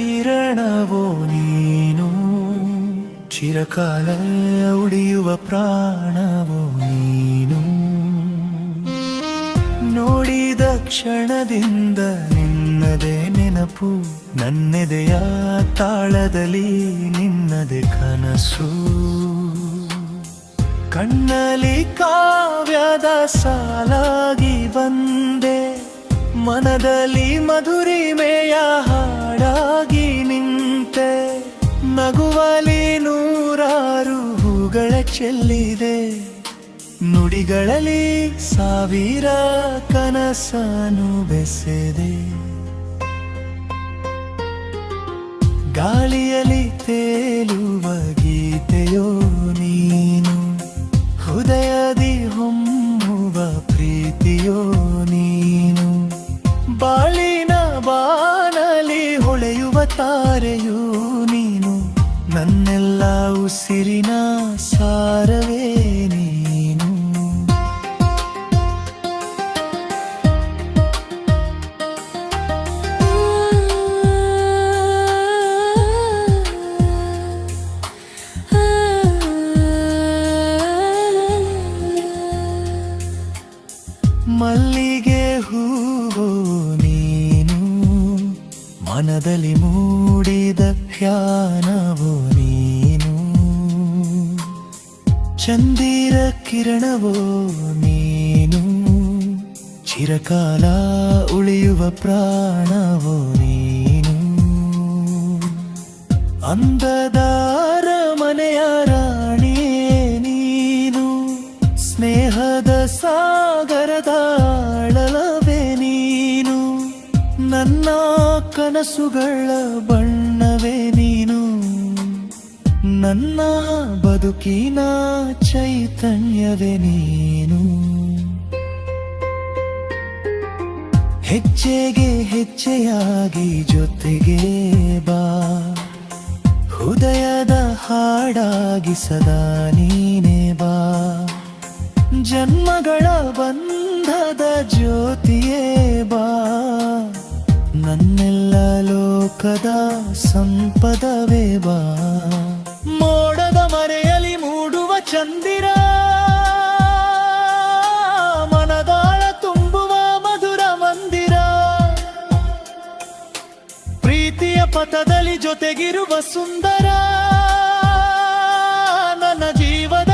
ಕಿರಣವೋ ನೀನು, ಚಿರಕಾಲ ಉಳಿಯುವ ಪ್ರಾಣವೋ ನೀನು. ನೋಡಿದ ಕ್ಷಣದಿಂದ ನಿನ್ನದೇ ನೆನಪು, ನನ್ನೆದೆಯ ತಾಳದಲ್ಲಿ ನಿನ್ನದೇ ಕನಸು. ಕಣ್ಣಲ್ಲಿ ಕಾವ್ಯದ ಸಾಲಾಗಿ ಬಂದೆ, ಮನದಲ್ಲಿ ಮಧುರಿಮೆಯ ಹಾಡಾಗಿ ನಿಂತೆ. ನಗುವಲಿ ನೂರಾರು ಹೂಗಳ ಚೆಲ್ಲಿದೆ, ನುಡಿಗಳಲ್ಲಿ ಸಾವಿರ ಕನಸನು ಬೆಸೆದೆ. ಗಾಳಿಯಲ್ಲಿ ತೇಲುವ ಗೀತೆಯೋ ನೀನು, ಹೃದಯದಿ ಹೊಮ್ಮುವ ಪ್ರೀತಿಯೋ ನೀನು. ಬಾಳಿನ ಬಾನಲಿ ಹೊಳೆಯುವ ತಾರೆಯೂ ನೀನು, ನನ್ನೆಲ್ಲ ಉಸಿರಿನ ಸಾರವೇ ನೀನು. ಮಲ್ಲಿಗೆ ಹೂವು ನೀನು, ಮನದಲ್ಲಿ ಮೂಡಿದ ಧ್ಯಾನವೋ ನೀನು. ಚಂದಿರ ಕಿರಣವೋ ನೀನು, ಚಿರಕಾಲ ಉಳಿಯುವ ಪ್ರಾಣವೋ ನೀನು. ಅಂದದ ಅರಮನೆಯ ರಾಣಿಯೇ ನೀನು, ಸ್ನೇಹದ ಸಾಗರದ ಆಳವೇ ನೀನು. ನನ್ನ ಕನಸುಗಳ ಬಣ್ಣವೇ ನೀನು, ನನ್ನ ಬದುಕಿನ ಚೈತನ್ಯವೇ ನೀನು. ಹೆಜ್ಜೆಗೆ ಹೆಜ್ಜೆಯಾಗಿ ಜೊತೆಗೆ ಬಾ, ಹೃದಯದ ಹಾಡಾಗಿ ಸದಾ ನೀನೇ ಬಾ. ಜನ್ಮಗಳ ಬಂಧದ ಜ್ಯೋತಿಯೇ ಬಾ, ನನ್ನೆಲ್ಲ ಲೋಕದ ಸಂಪದವೇ ಬಾ. ಮೋಡದ ಮರೆಯಲಿ ಮೂಡುವ ಚಂದಿರ, ಮನದಾಳ ತುಂಬುವ ಮಧುರ ಮಂದಿರ. ಪ್ರೀತಿಯ ಪಥದಲ್ಲಿ ಜೊತೆಗಿರುವ ಸುಂದರ, ನನ್ನ ಜೀವದ